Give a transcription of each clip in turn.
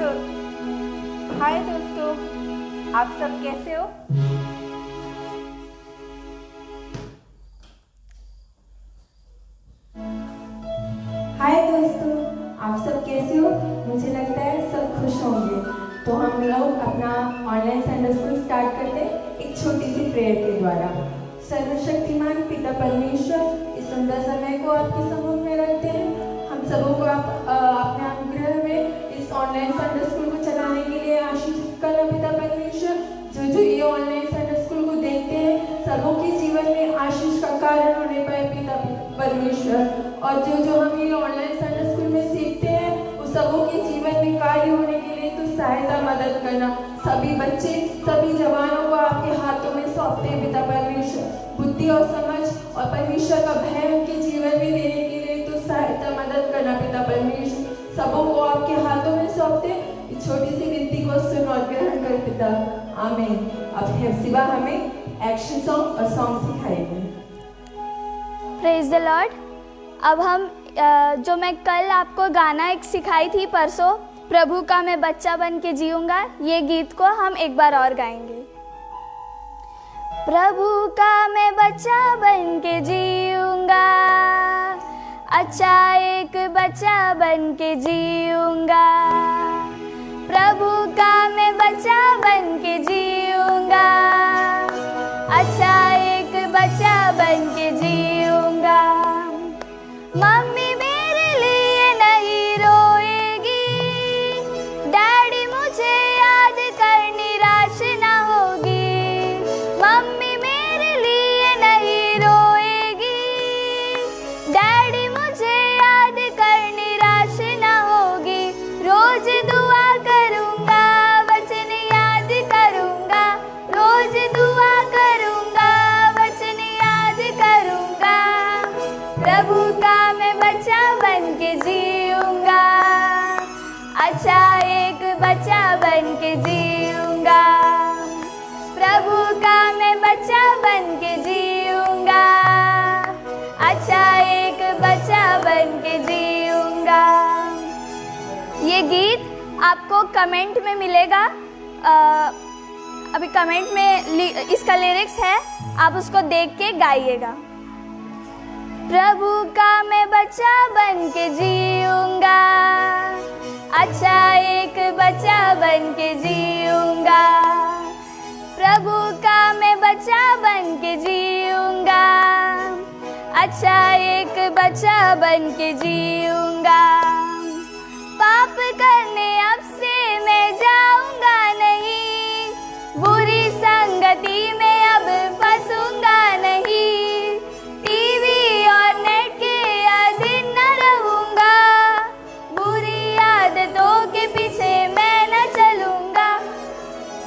हाय दोस्तों, आप सब कैसे हो? हाय दोस्तों, आप सब कैसे हो? मुझे लगता है सब खुश होंगे। तो हम लोग अपना ऑनलाइन संडे स्कूल स्टार्ट करते हैं एक छोटी सी प्रेयर के द्वारा। सर्वशक्तिमान पिता परमेश्वर, इस सुंदर समय को आपके सम्मुख में रखते हैं। हम सबों को आप अपने अनुग्रह में इस ऑनलाइन संडे स्कूल को चलाने के लिए आशीष करना पिता परमेश्वर। जो ये ऑनलाइन संडे स्कूल को देखते हैं, सबों के जीवन में आशीष का कारण होने पाए पिता परमेश्वर। और जो हम ये ऑनलाइन संडे स्कूल में सीखते हैं, वो सबों के जीवन में कार्य होने के लिए तो सहायता मदद करना। सभी बच्चे, सभी जवानों को आपके हाथों में सौंपते हैं पिता परमेश्वर। बुद्धि और समझ और परमेश्वर का भय उनके जीवन में देने के लिए तो सहायता मदद करना पिता परमेश्वर। सबों को आपके हाथों में सौंपते हैं। इस छोटी सी विनती को सुन और ग्रहण कर पिता, आमीन। अब हेप्सिबा हमें एक्शन सॉन्ग और सॉन्ग सिखाएगी। Praise the lord. अब हम जो मैं कल आपको गाना एक सिखाई थी परसों, प्रभु का मैं बच्चा बन के जीऊँगा, ये गीत को हम एक बार और गाएंगे। प्रभु का मैं बच्चा बन के जीऊँगा, अच्छा एक बच्चा बन के जीऊँगा। प्रभु का मैं बच्चा बन के जीऊँगा, अच्छा एक बच्चा बन के जीऊँगा। मम्मी मेरे लिए नहीं रोएगी, डैडी मुझे याद कर निराश ना होगी। मम्मी मेरे लिए नहीं रोएगी, डैडी मुझे याद कर निराश ना होगी। रोज दुआ करूँगा, वचन याद करूँगा, रोज दुआ करूँगा, वचन याद करूँगा। प्रभु का मैं बच्चा बन के जीऊँगा, अच्छा एक बच्चा बन के जीऊँगा। प्रभु का मैं बच्चा बन के जीऊँगा, अच्छा एक बच्चा बन के जीऊँगा। ये गीत आपको कमेंट में मिलेगा। अभी कमेंट में इसका लिरिक्स है, आप उसको देख के गाइएगा। प्रभु का मैं बच्चा बन के जीऊँगा, अच्छा एक बच्चा बन के जीऊँगा। प्रभु का मैं बच्चा बन के जीऊँगा, अच्छा एक बच्चा बन के जीऊँगा। पाप करने अब से मैं जाऊँगा नहीं, बुरी संगति में अब फंसूँगा नहीं। टीवी और नेट के अधीन न रहूँगा, बुरी आदतों के पीछे मैं न चलूँगा।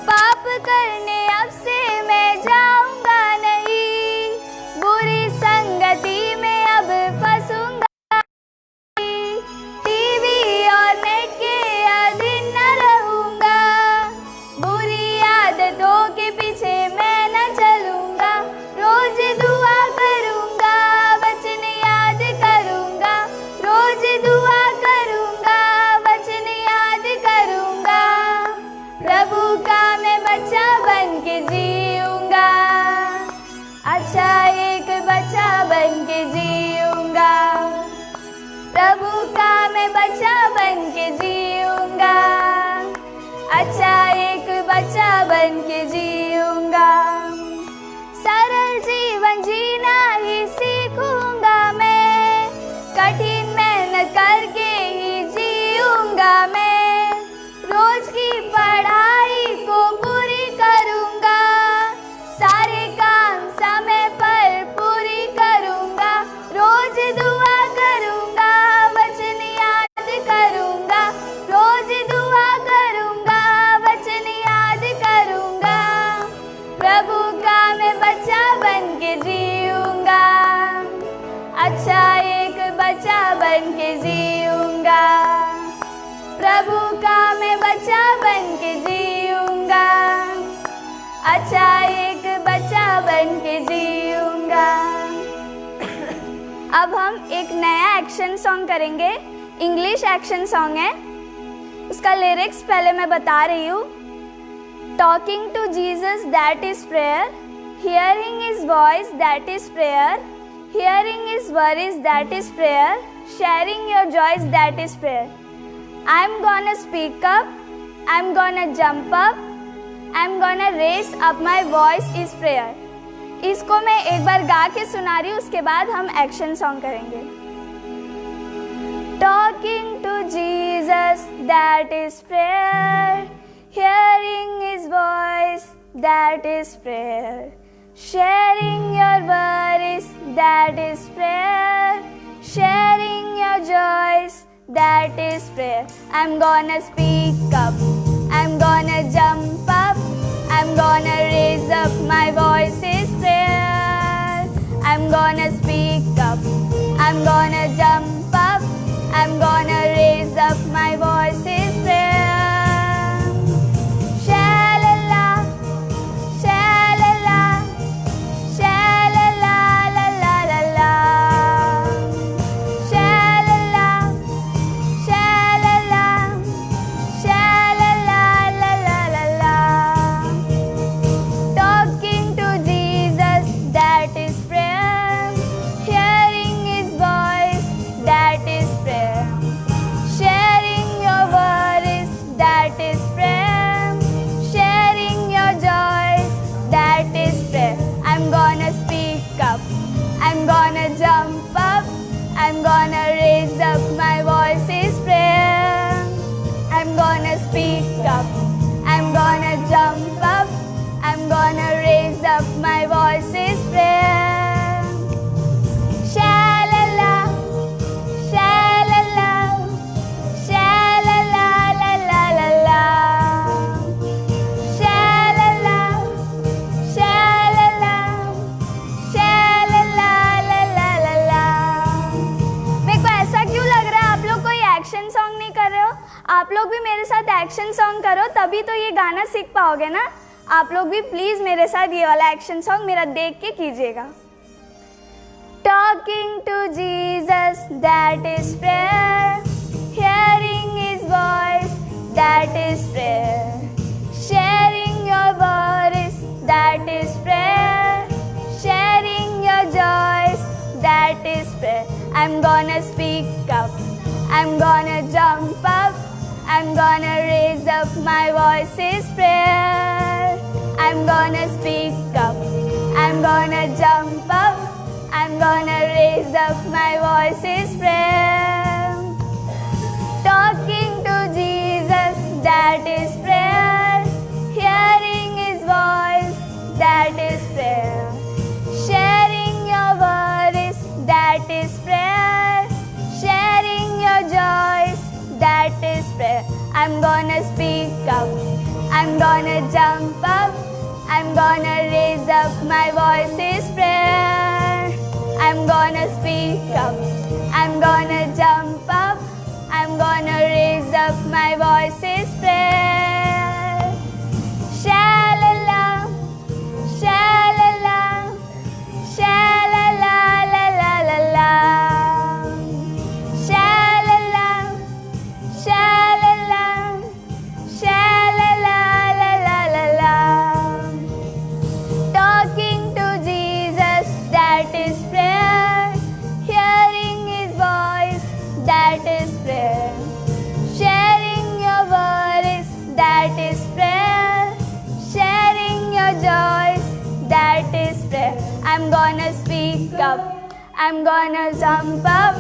पाप करने अब से मैं जाऊँगा नहीं, बुरी संगति में अब फंसूँगा। टीवी और नेट के अधीन न रहूँगा, बुरी आदतों के पीछे मैं न चलूँगा। रोज दुआ करूँगा, वचन याद करूँगा, रोज दुआ करूँगा, वचन याद करूँगा। प्रभु का मैं बच्चा बन के जीऊँगा, अच्छा एक बच्चा बन के जीऊँगा। प्रभु का मैं बच्चा बन के जीऊँगा, अच्छा एक बच्चा बन के जीऊँगा। सरल जीवन जीना ही सीखूँगा मैं, कठिन मेहनत करके ही जीऊँगा मैं। रोज की पढ़ाई को पूरी करूँगा, सारे काम समय पर पूरी करूँगा। रोज दुआ करूँगा, वचन याद करूँगा, रोज दुआ करूँगा, वचन याद करूँगा। प्रभु का मैं बच्चा बन के जीऊँगा, अच्छा एक बच्चा बन के जीऊँगा। प्रभु का मैं बच्चा बन के जीऊँगा, अच्छा एक बच्चा बन के जीऊँगा। अब हम एक नया एक्शन सॉन्ग करेंगे, इंग्लिश एक्शन सॉन्ग है। उसका लिरिक्स पहले मैं बता रही हूँ। Talking to Jesus that is prayer, hearing his voice that is prayer, hearing his worries that is prayer, sharing your joys that is prayer. I am gonna speak up, I am gonna jump up, I am gonna race up, my voice is prayer. इसको मैं एक बार गा के सुना रही हूँ, उसके बाद हम एक्शन सॉन्ग करेंगे। Talking to Jesus, that is prayer. Hearing his voice, that is prayer. Sharing your worries, that is prayer. Sharing your joys, that is prayer. I'm gonna speak up, I'm gonna jump up, I'm gonna raise up, my voice is prayer. I'm gonna speak up, I'm gonna jump up, I'm gonna raise up, my voice is prayer. Sha-la-la, sha-la-la, sha-la-la, la-la-la-la. Sha-la-la, sha-la-la, sha-la-la, la-la-la-la. Talking to Jesus, that is prayer. Hearing his voice, that is prayer. Sharing your worries, that is prayer. Sharing your joys, that is prayer. I'm gonna speak up, I'm gonna jump up, I'm gonna raise up, my voice is prayer. I'm gonna speak up, I'm gonna jump up, I'm gonna raise up, my voice is prayer. Sha-la-la, sha-la-la, sha-la-la, la-la-la-la. Sha-la-la, sha-la-la, sha-la-la, la-la-la-la. मेरे को ऐसा क्यों लग रहा है आप लोग कोई एक्शन सॉन्ग नहीं कर रहे हो? आप लोग भी मेरे साथ एक्शन सॉन्ग करो, तभी तो ये गाना सीख पाओगे ना। आप लोग भी प्लीज़ मेरे साथ ये वाला एक्शन सॉन्ग मेरा देख के कीजिएगा। Talking to Jesus, that is prayer. Hearing his voice, that is prayer. Sharing your worries, that is prayer. Sharing your joys, that is prayer. I'm gonna speak up, I'm gonna jump up, I'm gonna raise up, my voice is prayer. I'm gonna speak up, I'm gonna jump up, I'm gonna raise up, my voice is prayer. Talking to Jesus, that is prayer. Hearing his voice, that is prayer. Sharing your worries, that is prayer. Sharing your joys, that is prayer. I'm gonna speak up, I'm gonna jump up, I'm gonna raise up, my voice is prayer. I'm gonna speak up, I'm gonna jump up, I'm gonna raise up, my voice is prayer. Sha-la-la, sha-la-la, sha-la-la, la-la-la-la. Sha-la-la, sha-la-la, sha-la-la, la-la-la-la. Talking to Jesus, that is prayer. Hearing his voice, that is prayer. Sharing your worries, that is prayer. Sharing your joys, that is prayer. I'm gonna speak up, I'm gonna jump up,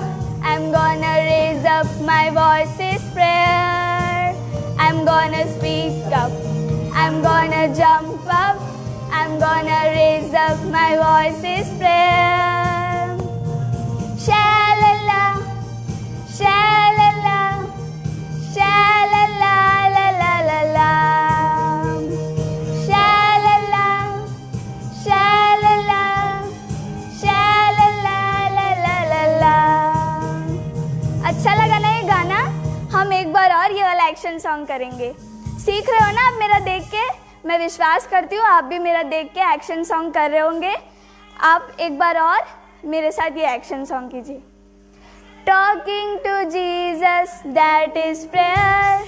I'm gonna raise up, my voice is prayer. I'm gonna speak up, I'm gonna jump up, I'm gonna raise up, my voice is prayer. Sha-la-la, sha-la-la, sha-la-la, la-la-la-la. Sha-la-la, sha-la-la, sha-la-la, la-la-la-la. अच्छा लगा ना ये गाना? हम एक बार और ये वाला एक्शन सॉन्ग करेंगे। सीख रहे हो ना आप मेरा देख के? मैं विश्वास करती हूँ आप भी मेरा देख के एक्शन सॉन्ग कर रहे होंगे। आप एक बार और मेरे साथ ये एक्शन सॉन्ग कीजिए। Talking to Jesus, that is prayer.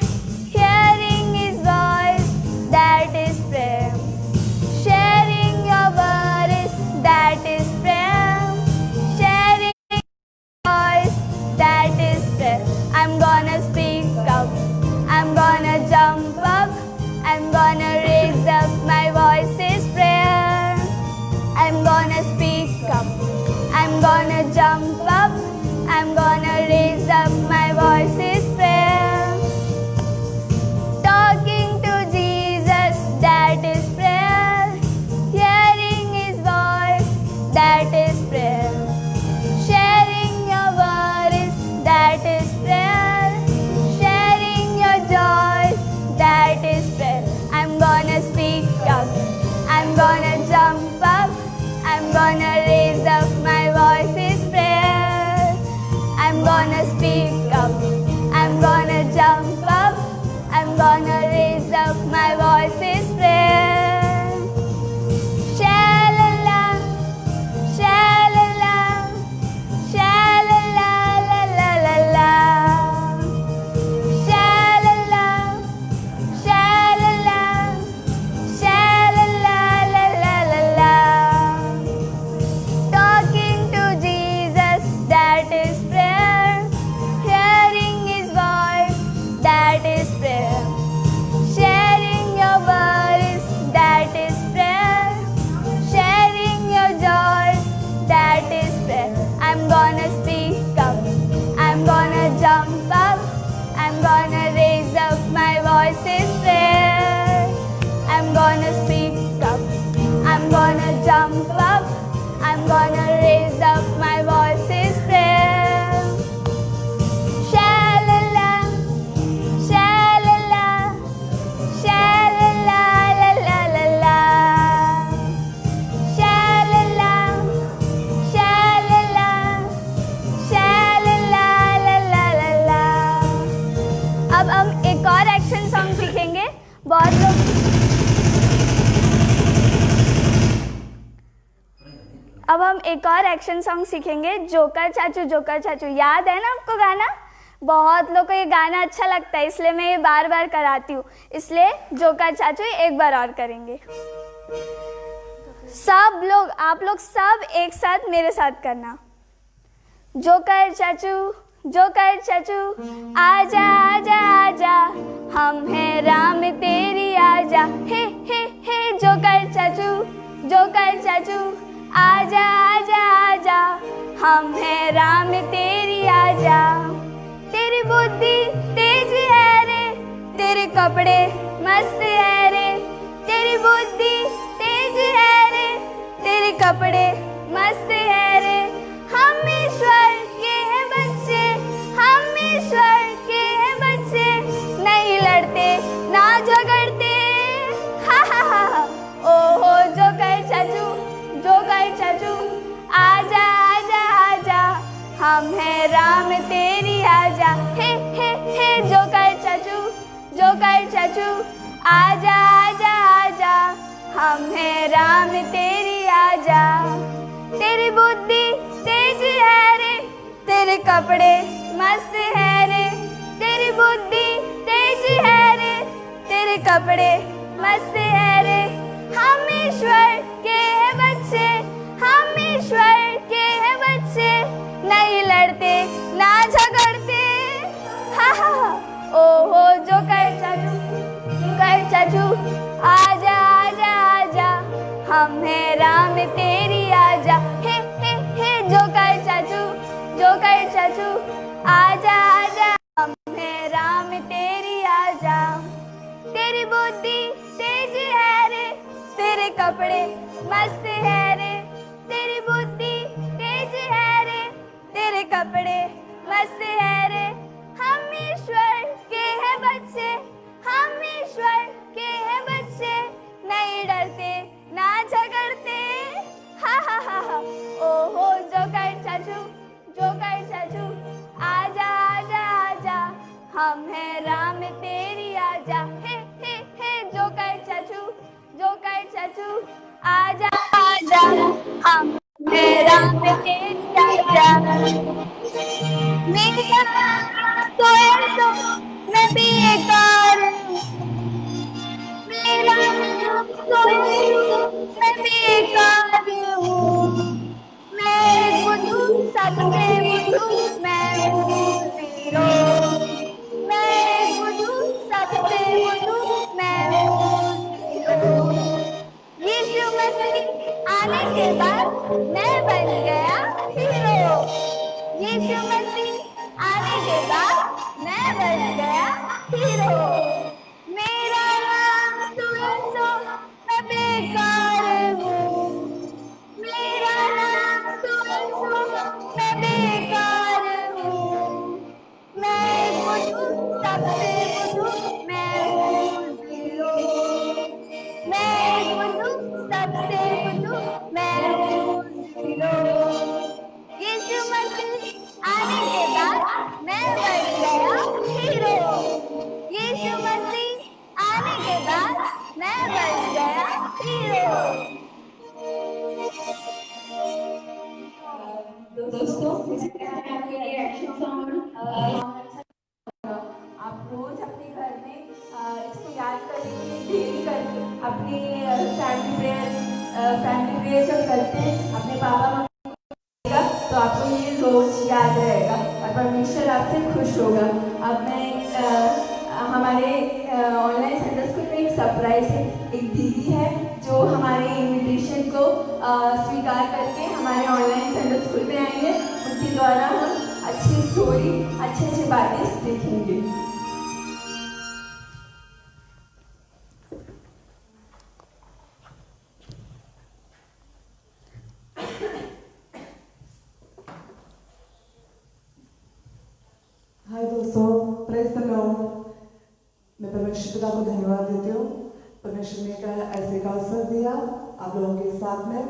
gonna speak up. I'm gonna jump up. I'm gonna raise up my voice's prayer. I'm gonna speak up. I'm gonna jump up. I'm gonna raise up my voice's prayer. Talking to Jesus, that is prayer. Hearing His voice, that is prayer. Sharing your worries, that is prayer. Sharing your joys, that is prayer. I'm gonna speak up. I'm gonna jump up. I'm gonna raise up my voice's prayer. I'm gonna speak up. I'm gonna jump up. I'm gonna raise up my voice's prayer. Sha-la-la, sha-la-la, sha-la-la, la-la-la-la. Sha-la-la, sha-la-la, sha-la-la, la-la-la-la. Talking to Jesus, that is prayer. Hearing His voice, that is prayer. Sharing your worries, that is prayer. Sharing your joys, that is prayer. I'm gonna speak up. I'm gonna jump up. I'm gonna raise up my voice's prayer. I'm gonna speak up. I'm gonna jump up. I'm gonna raise up my voice's prayer. Sha-la-la, sha-la-la, sha-la-la, la-la-la-la. Sha-la-la, sha-la-la, sha-la-la, la-la-la-la. अब हम एक और action song सीखेंगे. बहुत लोग अब हम एक और एक्शन सॉन्ग सीखेंगे, जोकर चाचू जोकर चाचू. याद है ना आपको गाना? बहुत लोगों को ये गाना अच्छा लगता है, इसलिए मैं ये बार बार कराती हूँ. इसलिए जोकर चाचू एक बार और करेंगे. सब लोग, आप लोग सब एक साथ मेरे साथ करना. जोकर चाचू जोकर चाचू आजा आजा आजा, हम हैं राम तेरी आजा. हे हे हे जोकर चाचू आजा आजा आजा, हम हैं राम तेरी आजा. तेरी बुद्धि तेज है रे, तेरे कपड़े मस्त है रे. तेरी बुद्धि तेज है रे, तेरे कपड़े मस्त है रे. हम ईश्वर के हैं बच्चे, हम ईश्वर के हैं बच्चे. नहीं लड़ते ना झगड़ते, हा हा हा हा. ओहो जोकर चाचू आजा आजा आजा, हम हैं राम तेरी आजा. हे हे हे जोकर चाचू आजा आजा आजा, हम हैं राम तेरी आजा. तेरी बुद्धि तेज है रे, तेरे कपड़े मस्त है रे. तेरी बुद्धि तेज है रे, तेरे कपड़े मस्त है रे. हम ईश्वर के हैं बच्चे, हम ईश्वर के हैं बच्चे. नहीं लड़ते ना झगड़ते, हा हा हा. ओहो जोकर चाचू आजा आजा आजा, हम हैं राम तेरी आजा. हे हे हे जोकर चाचू आजा आजा, हम हैं राम तेरी आजा. तेरी बुद्धि तेज है रे, तेरे कपड़े मस्त है रे. तेरी बुद्धि तेज है रे, तेरे कपड़े मस्त है रे. हम ईश्वर के हैं बच्चे, हम ईश्वर के हैं बच्चे. नहीं डरते ना झगड़ते, हा हा हा हा. ओहो जोकर चाचू आजा आजा आजा, हम हैं राम तेरी आजा. हे हे हे जोकर चाचू आजा आजा, हम हैं राम तेरी आजा. मेरा सोया तो मैं बेकार, मेरा सोया मैं बेकार हूँ. मैं बुद्धू सब में बुद्धू, मैं हूँ हीरो. हीरो। मेरा नाम तू यीशु, मैं बेकार हूँ। मेरा नाम तू यीशु, मैं बेकार हूँ। मैं बुझूं सबसे बुझूं, मैं हूँ हीरो। मैं बुझूं सबसे बुझूं, मैं हूँ हीरो। यीशु मसीह आने के बाद मैं बन गया हीरो। यीशु मसीह आने के बाद मैं बन गया हीरो। दोस्तों, मुझे कहना है आपके ये एक्शन सॉन्ग आप रोज अपने घर में इसको याद करने के लिए डेली करके अपने फैमिली प्रेयर जब करते हैं अपने पापा मम्मी तो आपको ये रोज याद रहेगा और परमेश्वर आपसे खुश होगा। अब मैं हमारे ऑनलाइन संडे स्कूल में एक सरप्राइज है। एक दीदी है जो हमारे इनविटेशन को स्वीकार करके हमारे ऑनलाइन संडे स्कूल में आई है। उनके द्वारा हम अच्छी स्टोरी अच्छी अच्छी बातें सीखेंगे। हाय दोस्तों, प्रेज द लॉर्ड। मैं परमेश्वर पिता को धन्यवाद देती हूँ। परमेश्वर ने का ऐसे का अवसर दिया आप लोगों के साथ में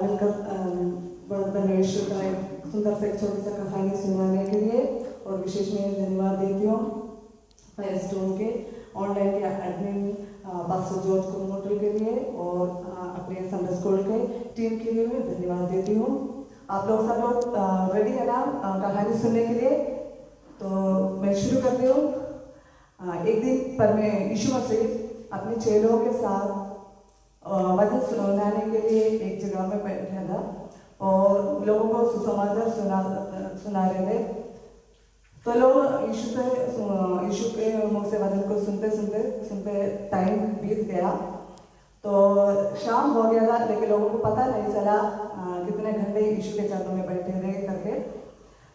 मिलकर परमेश्वर का एक सुंदर से एक छोटी सा कहानी सुनाने के लिए। और विशेष में धन्यवाद देती हूँ फायर स्टोन के ऑनलाइन के एडमिन पास्टर जॉर्ज कोमोटल के लिए और अपने संडे स्कूल के टीम के लिए मैं धन्यवाद देती हूँ। आप लोग सब लोग रेडी है ना कहानी सुनने के लिए? तो मैं शुरू करती हूँ। एक दिन पर मैं यीशु मसीह अपने चेलों के साथ वचन सुनाने के लिए एक जगह में बैठा था और लोगों को सुसमाचार सुना रहे थे। तो लोग यीशु के मुँह से वचन को सुनते सुनते टाइम बीत गया। तो शाम हो गया था लेकिन लोगों को पता नहीं चला कितने घंटे यीशु के चरणों में बैठे रहे करके।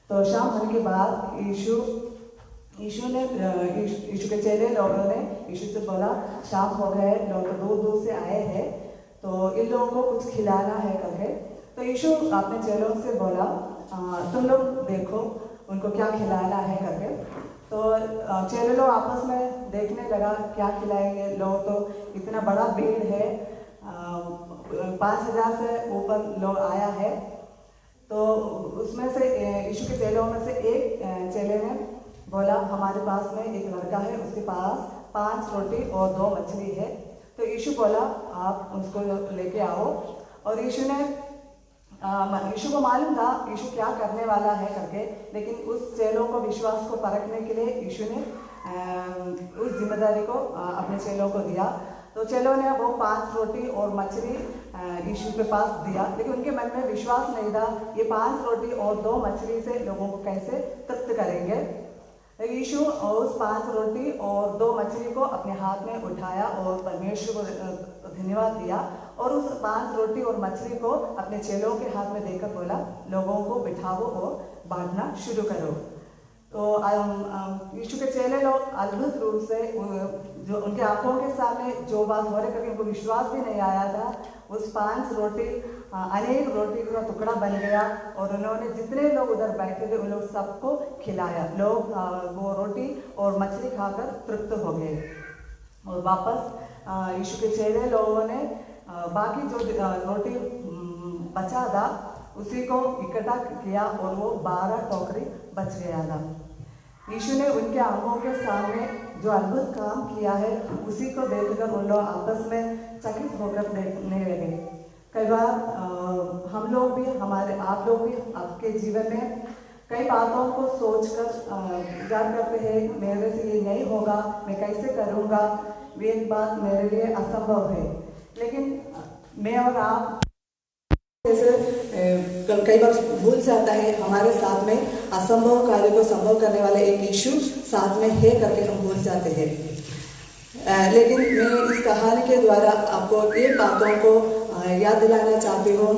तो शाम होने के बाद यीशु के चेले लोगों ने यीशु से बोला, शाम हो गए, लोग तो दूर दूर से आए हैं तो इन लोगों को कुछ खिलाना है करके। तो यीशु अपने चेलों से बोला, तुम लोग देखो उनको क्या खिलाना है करके। तो चेले लोग आपस में देखने लगा क्या खिलाएंगे। लोग तो इतना बड़ा भीड़ है, 5000 से ऊपर लोग आया है। तो उसमें से यीशु के चेलों में से एक चेले ने बोला, हमारे पास में एक लड़का है, उसके पास 5 रोटी और 2 मछली है। तो यीशु बोला, आप उसको लेके आओ। और यीशु को मालूम था यीशु क्या करने वाला है करके, लेकिन उस चेलों को विश्वास को परखने के लिए यीशु ने उस जिम्मेदारी को अपने चेलों को दिया। तो चेलों ने वो 5 रोटी और मछली यीशु के पास दिया, लेकिन उनके मन में विश्वास नहीं था ये 5 रोटी और 2 मछली से लोगों को कैसे तृप्त करेंगे। यीशु उस 5 रोटी और 2 मछली को अपने हाथ में उठाया और परमेश्वर को धन्यवाद दिया और उस 5 रोटी और मछली को अपने चेलों के हाथ में देकर बोला, लोगों को बिठाओ और बांटना शुरू करो। तो यीशु के चेले लोग अद्भुत रूप से जो उनके आंखों के सामने जो बात हो रही करके उनको विश्वास भी नहीं आया था। उस 5 रोटी अनेक रोटी का टुकड़ा बन गया और उन्होंने जितने लोग उधर बैठे थे उन लोग सबको खिलाया। लोग वो रोटी और मछली खाकर तृप्त हो गए और वापस यीशु के चेले लोगों ने बाकी जो रोटी बचा था उसी को इकट्ठा किया और वो 12 टोकरी बच गया था। यीशु ने उनके आंखों के सामने जो अद्भुत काम किया है उसी को देखकर उन लोग आपस में चकित होकर देखने लगे। कई बार हम लोग भी आप लोग भी आपके जीवन में कई बातों को सोचकर विचार करते हैं, मेरे से ये नहीं होगा, मैं कैसे करूँगा, ये एक बात मेरे लिए असंभव है। लेकिन मैं और आप कई बार भूल जाता है हमारे साथ में असंभव कार्य को संभव करने वाले एक यीशु साथ में है करके हम भूल जाते हैं। लेकिन मैं इस कहानी के द्वारा आपको ये बातों को याद दिलाना चाहती हूँ।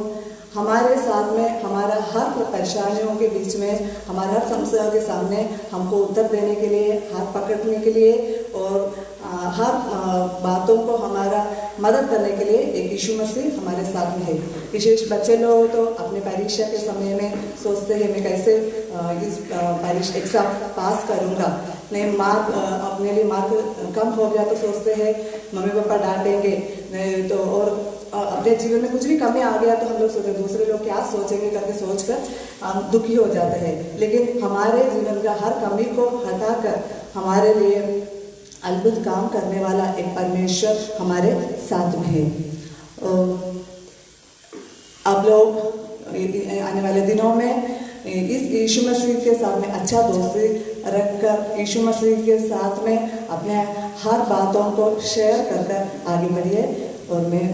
हमारे साथ में हमारा हर परेशानियों के बीच में, हमारे हर समस्याओं के सामने हमको उत्तर देने के लिए, हाथ पकड़ने के लिए और हर बातों को हमारा मदद करने के लिए एक यीशु मसीह हमारे साथ में है। विशेष बच्चे लोग तो अपने परीक्षा के समय में सोचते हैं मैं कैसे इस परीक्षा एग्जाम पास करूँगा, नहीं मार्क अपने लिए मार्क कम हो गया तो सोचते हैं मम्मी पापा डांटेंगे, नहीं तो और अपने जीवन में कुछ भी कमी आ गया तो हम लोग सोचते दूसरे लोग क्या सोचेंगे करके सोचकर दुखी हो जाते हैं। लेकिन हमारे जीवन का हर कमी को हटाकर हमारे लिए अद्भुत काम करने वाला एक परमेश्वर हमारे साथ में है। अब लोग आने वाले दिनों में इस यीशु मसीह के साथ में अच्छा दोस्ती रखकर यीशु मसीह के साथ में अपने हर बातों को शेयर कर आगे बढ़िए। और मैं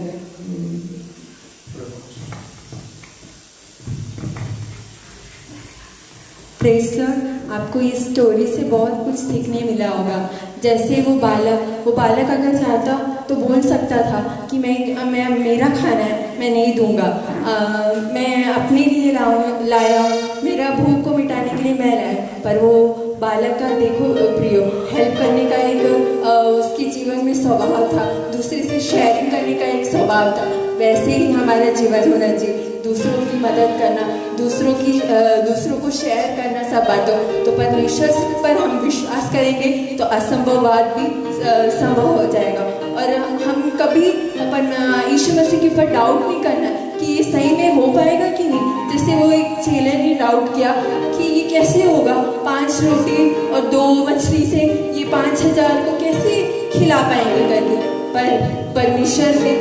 प्रेज़ लॉर्ड, आपको इस स्टोरी से बहुत कुछ सीखने मिला होगा। जैसे वो बालक अगर चाहता तो बोल सकता था कि मैं मेरा खाना है, मैं नहीं दूंगा, मैं अपने लिए लाया हूँ, मेरा भूख को मिटाने के लिए मैं लाया। पर वो बालक का देखो प्रियो, हेल्प करने का एक उसके जीवन में स्वभाव था, दूसरे से शेयरिंग करने का एक स्वभाव था। वैसे ही हमारा जीवन होना चाहिए, दूसरों की मदद करना, दूसरों को शेयर करना सब बातों। तो परमेश्वर पर हम विश्वास करेंगे तो असंभव बात भी संभव हो जाएगा। और हम कभी यीशु मसीह के ऊपर डाउट नहीं करना कि ये सही में हो पाएगा कि नहीं। जैसे वो एक चेले ने डाउट किया कि ये कैसे होगा, 5 रोटी और 2 मछली से ये 5000 को कैसे खिला पाएंगे करके। पर परमेश्वर ने,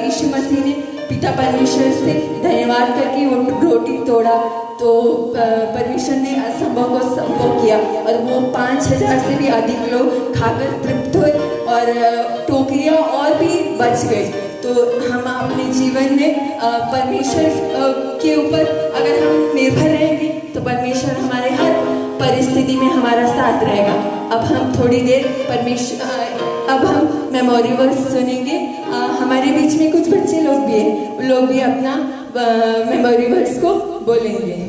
यीशु मसीह ने पिता परमेश्वर से धन्यवाद करके वो रोटी तोड़ा तो परमेश्वर ने असंभव को संभव किया और वो 5000 से भी अधिक लोग खाकर तृप्त हुए और टोकरियाँ और भी बच गई। तो हम अपने जीवन में परमेश्वर के ऊपर अगर हम निर्भर रहेंगे तो परमेश्वर हमारे हर परिस्थिति में हमारा साथ रहेगा। अब हम थोड़ी देर अब हम मेमोरी वर्स सुनेंगे। हमारे बीच में कुछ बच्चे लोग भी हैं, वो लोग भी अपना मेमोरी वर्स को बोलेंगे।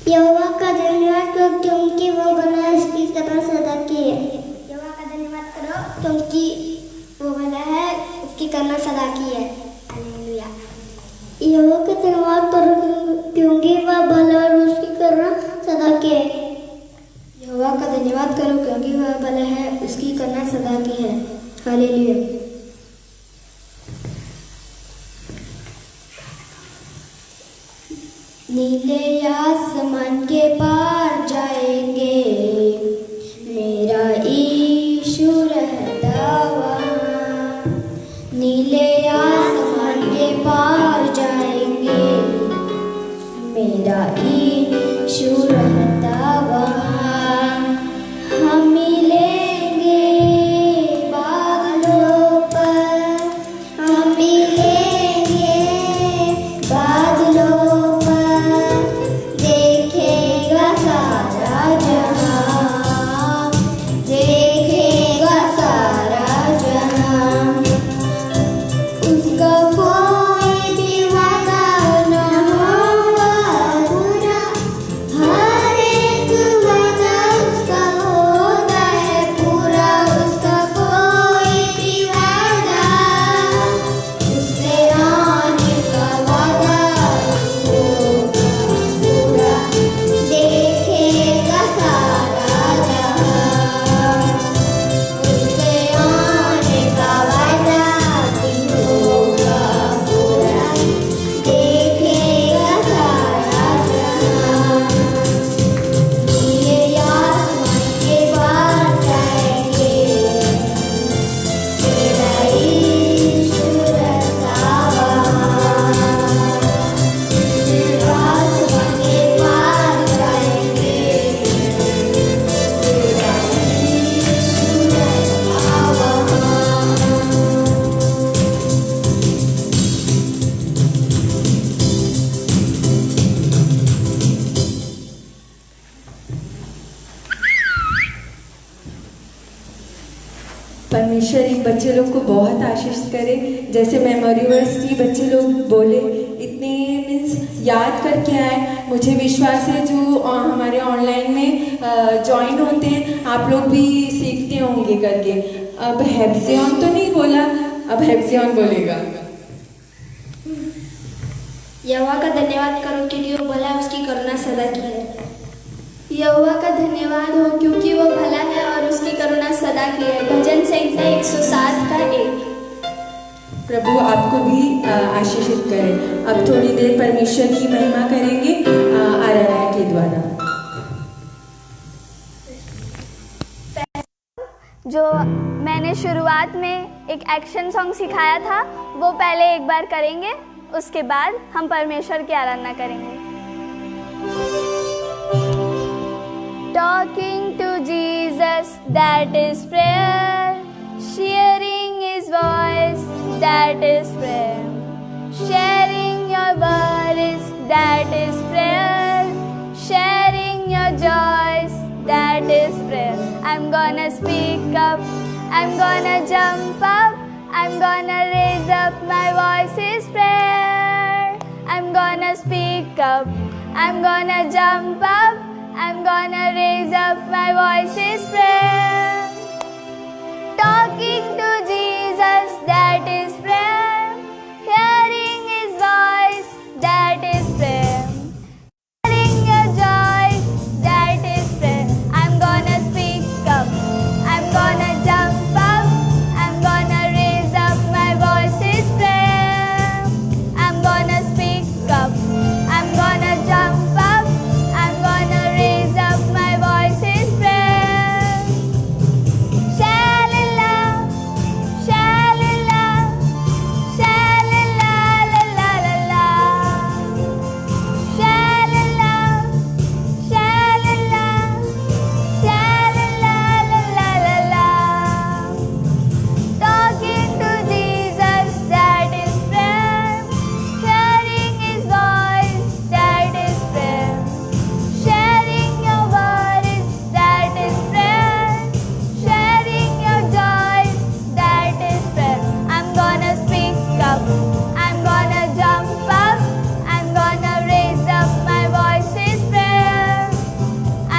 यहोवा का धन्यवाद करो क्योंकि वो भला है, उसकी करुणा सदा की है। यहोवा का धन्यवाद करो क्योंकि वो भला है, उसकी करुणा सदा की है। हालेलुया। यहोवा का धन्यवाद करो क्योंकि वह भला और उसकी करुणा सदा की है। यहोवा का धन्यवाद करो क्योंकि वह भला है, उसकी करुणा सदा की है। हालेलुया। नीले आसमान के पार जाएंगे, मेरा यीशु रहता वहाँ। नीले आसमान के पार जाएंगे, मेरा यीशु रहता वहाँ। हम मिलेंगे बादलों परमेश्वर इन बच्चे लोग को बहुत आशीष करे। जैसे मेमोरी वर्स की बच्चे लोग बोले, इतने मीन्स याद करके आए। मुझे विश्वास है जो हमारे ऑनलाइन में ज्वाइन होते हैं, आप लोग भी सीखते होंगे करके। अब हेब्जियन तो नहीं बोला, अब हेब्जियन बोलेगा। यहोवा का धन्यवाद करो क्योंकि वो भला है, उसकी करुणा सदा की है। यहोवा का धन्यवाद हो क्योंकि वो भला है और उसकी करुणा सदा की है। भजन संहिता 107 का 1। प्रभु आपको भी आशीषित करे। अब थोड़ी देर परमेश्वर की महिमा करेंगे आराधना के द्वारा। जो मैंने शुरुआत में एक एक्शन सॉन्ग सिखाया था वो पहले एक बार करेंगे, उसके बाद हम परमेश्वर की आराधना करेंगे। Talking to Jesus, that is prayer. Sharing His voice, that is prayer. Sharing your worries, that is prayer. Sharing your joys, that is prayer. I'm gonna speak up, I'm gonna jump up, I'm gonna raise up my voice is prayer. I'm gonna speak up, I'm gonna jump up, I'm gonna raise up my voice is prayer. Talking to Jesus, that is prayer. Hearing His voice, that is prayer. Sharing your joy, that is prayer. I'm gonna speak up, I'm gonna jump up, I'm gonna raise up my voice is prayer. I'm gonna speak up, I'm gonna jump up, I'm gonna raise up my voice is prayer. Shalala, shalala, shalala, la la la la. Shalala, shalala, shalala, la la la la. Talking to Jesus, that is prayer. Hearing His voice, that is prayer. Sharing your worries, that is prayer. Sharing your joys, that is prayer. I'm gonna speak up, I'm gonna jump up, I'm gonna raise up my voice is prayer.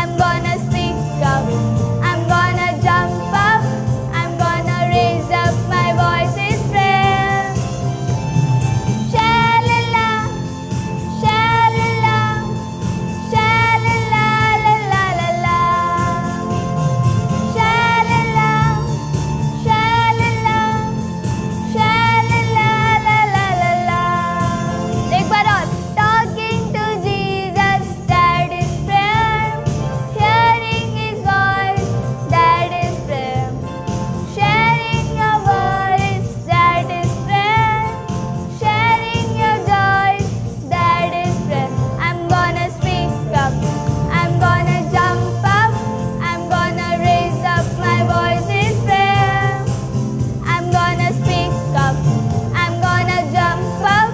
I'm gonna speak up, I'm gonna jump up, I'm gonna raise up my voice is prayer. Shalala, shalala, shalala, la la la la. Shalala, shalala, shalala, la la la la. एक बार और। Talking to Jesus, that is prayer. Hearing His voice, that is prayer. Sharing your worries, that is prayer. Sharing your joys, that is prayer. I'm gonna speak up, I'm gonna jump up, I'm gonna raise up my voice is prayer. I'm gonna speak up, I'm gonna jump up,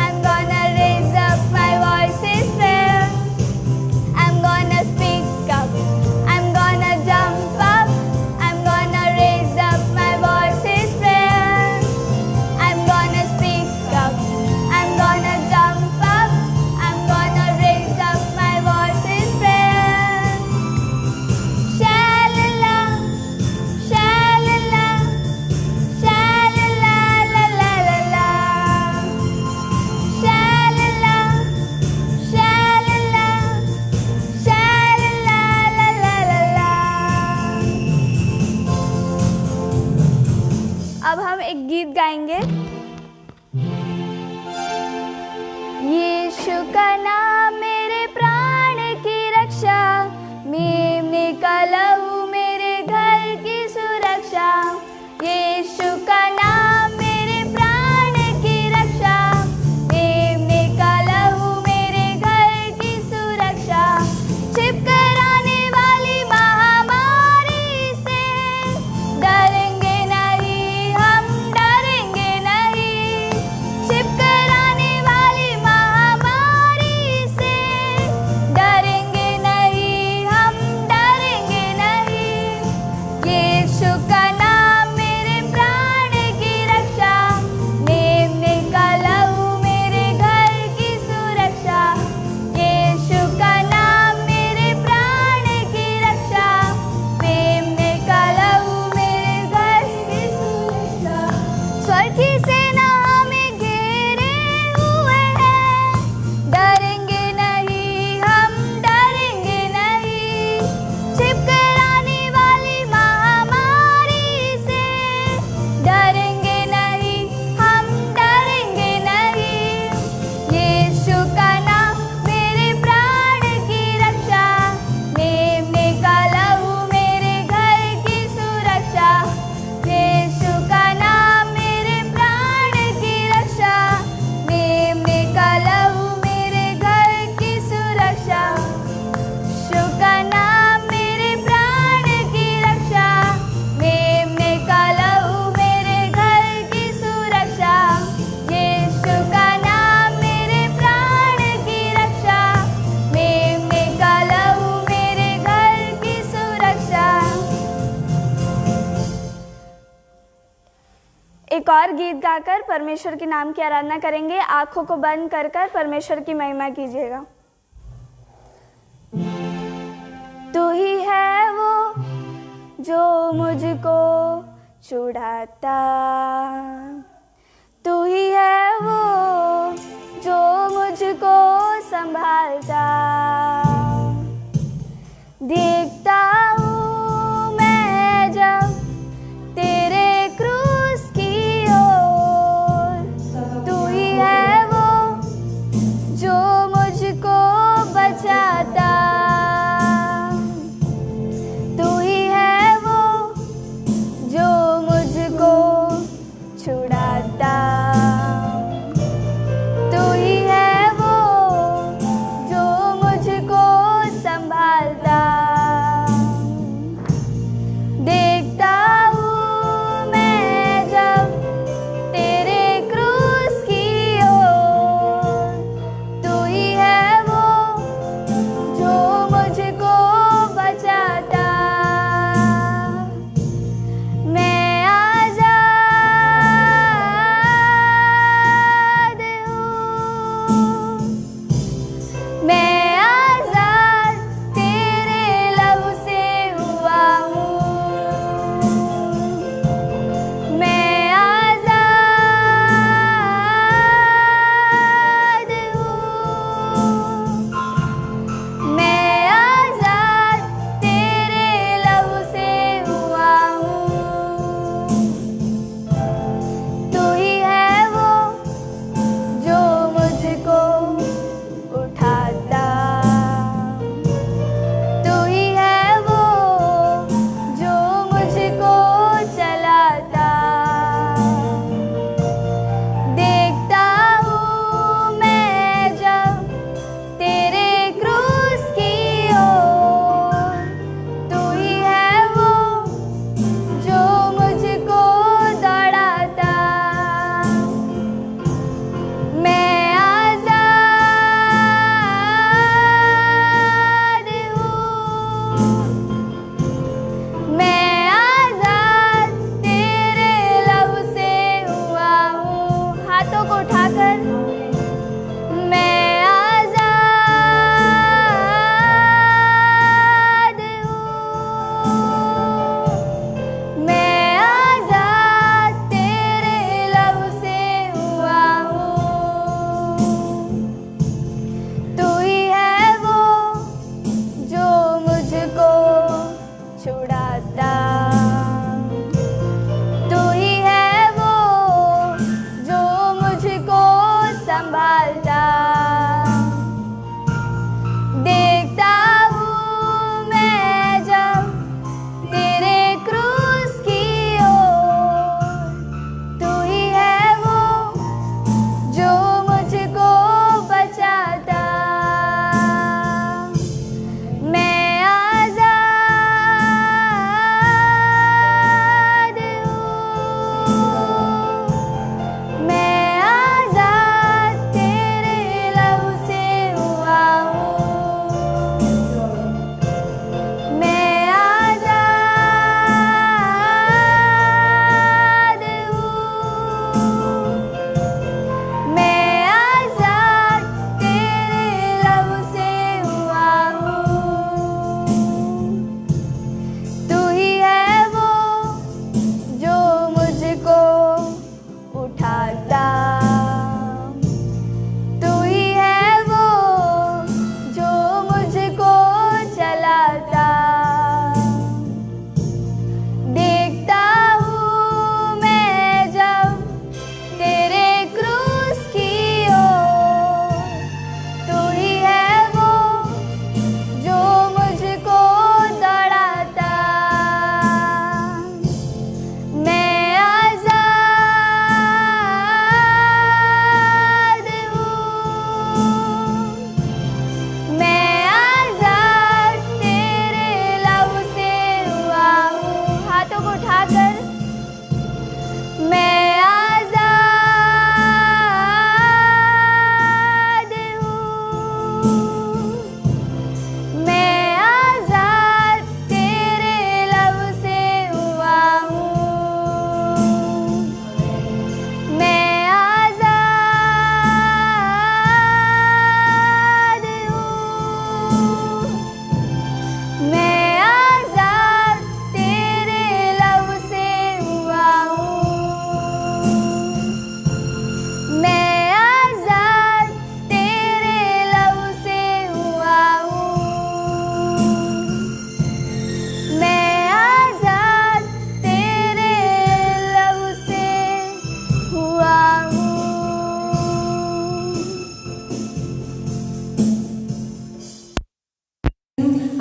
I'm gonna raise up my voice is prayer. I'm gonna speak up, I'm gonna jump up, I'm gonna raise up my voice is prayer. I'm gonna speak up, I'm gonna jump up, I'm gonna raise up my voice is prayer. Shalala, shalala, shalala, la la la la. Shalala, shalala, shalala, la la la la. अब हम एक गीत गाएंगे। यीशु का नाम मेरे प्राण की रक्षा, मैं निकलूं मेरे घर की सुरक्षा। यीशु का नाम मेरे प्राण की रक्षा, मैं निकलूं मेरे घर की सुरक्षा। छिप कर आने वाली महामारी से डरेंगे नहीं, हम डरेंगे नहीं। छिप कर आने वाली महामारी एक और गीत गाकर परमेश्वर के नाम की आराधना करेंगे। आंखों को बंद कर कर परमेश्वर की महिमा कीजिएगा। तू ही है वो जो मुझको छुड़ाता, तू ही है वो जो मुझको संभालता। देखता हूँ मैं जब तेरे क्रूस की ओर, तू ही है वो जो मुझको बचाता, तू ही है वो जो मुझको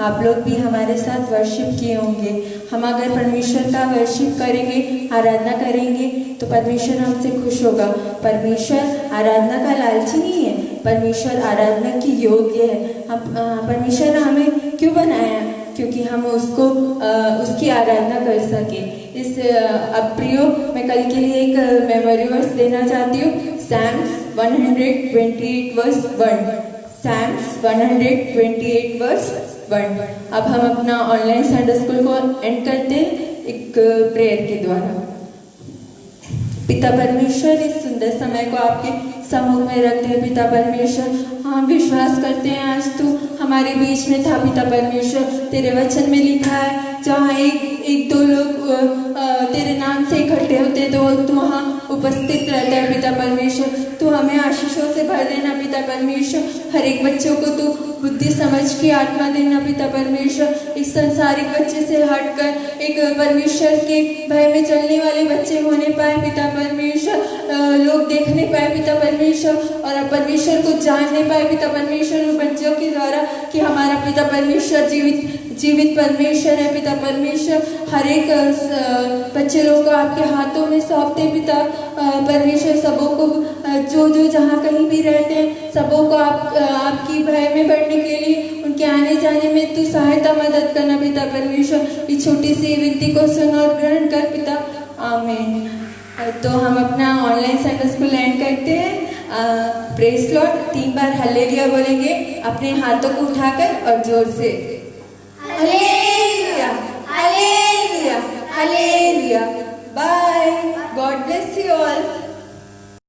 आप लोग भी हमारे साथ वर्शिप किए होंगे। हम अगर परमेश्वर का वर्शिप करेंगे, आराधना करेंगे, तो परमेश्वर हमसे खुश होगा। परमेश्वर आराधना का लालची नहीं है, परमेश्वर आराधना की योग्य है। परमेश्वर ने हमें क्यों बनाया? क्योंकि हम उसको उसकी आराधना कर सके। इस अब प्रियो, मैं कल के लिए एक मेमोरी वर्स देना चाहती हूँ। Psalms 128 verse 1। Psalms 128 verse 1। अब हम अपना ऑनलाइन संडे स्कूल को एंड करते हैं एक प्रेयर के द्वारा। पिता परमेश्वर, इस सुंदर समय को आपके समूह में रखते हैं। पिता परमेश्वर, हम विश्वास करते हैं आज तू हमारे बीच में था। पिता परमेश्वर, तेरे वचन में लिखा है जहाँ एक दो लोग तेरे नाम से इकट्ठे होते तो तू वहाँ उपस्थित रहता है। पिता परमेश्वर, तू हमें आशीषों से भर देना। पिता परमेश्वर, हर एक बच्चों को तू बुद्धि समझ की आत्मा देना। पिता परमेश्वर, इस संसारिक बच्चे से हटकर एक परमेश्वर के भय में चलने वाले बच्चे होने पाए। पिता परमेश्वर, लोग देखने पाए पिता परमेश्वर, और परमेश्वर को जानने पाए पिता परमेश्वर उन बच्चों के द्वारा कि हमारा पिता परमेश्वर जीवित परमेश्वर है। पिता परमेश्वर, हर एक बच्चे लोग को आपके हाथों में सौंपते पिता परमेश्वर। सबों को जो जहाँ कहीं भी रहते हैं, सबों को आपकी भय में बढ़ने के लिए उनके आने जाने में तू सहायता मदद करना। पिता परमेश्वर, इस छोटी सी विनती को सुन और ग्रहण कर पिता, आमीन। तो हम अपना ऑनलाइन संडे स्कूल एंड करते हैं। प्रेज लॉर्ड 3 बार हालेलुया बोलेंगे अपने हाथों को उठाकर और जोर से। Hallelujah, hallelujah, hallelujah. Bye, God bless you all.